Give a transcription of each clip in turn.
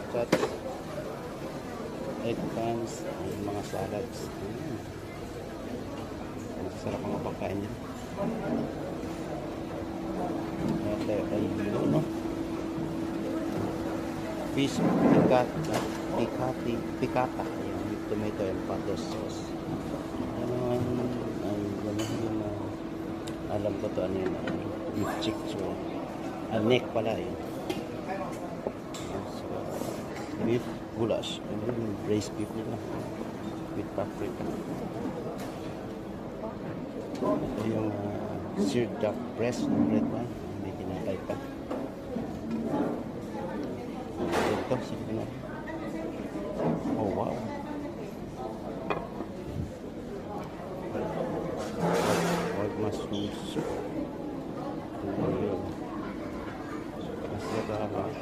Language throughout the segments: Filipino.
pork chops, eggplants, mga salads. Masarap ang pagkain niya. Ito ay no? Fish picata. Ayan, with tomato and pato sauce. Alam ko to ano yun, beef chicks o neck pala yun. So, beef goulash, braised beef nila with paprika. Ito yung seared duck breast, red one, hindi kinakay pa. Ito, sige na. Oh wow, mushroom soup.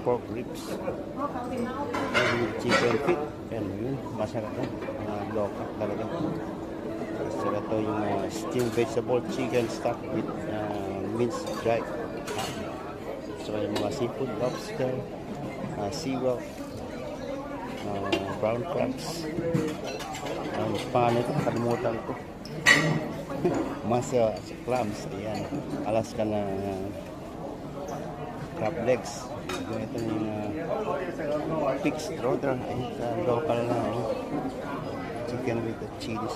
Pork ribs and chicken feet. Yan yun, masarap na. Loka talaga. Masarap to yung steamed vegetable chicken stock with minced dried. So yung mga seafood, lobster, seaweed, brown crabs. Pangalan ito, nakalimutan ko. Masa clams, ayan, Alaska na crab legs. Ito yung pig's strudel, local na chicken with the cheese,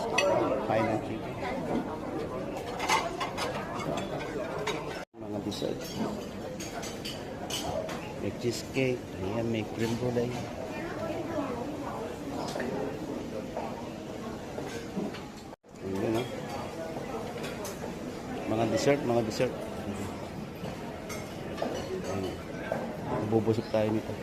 pineapple chicken. Mga dessert, may cheesecake, ayan, may cream brulee. Mga dessert. Bubusog tayo nito.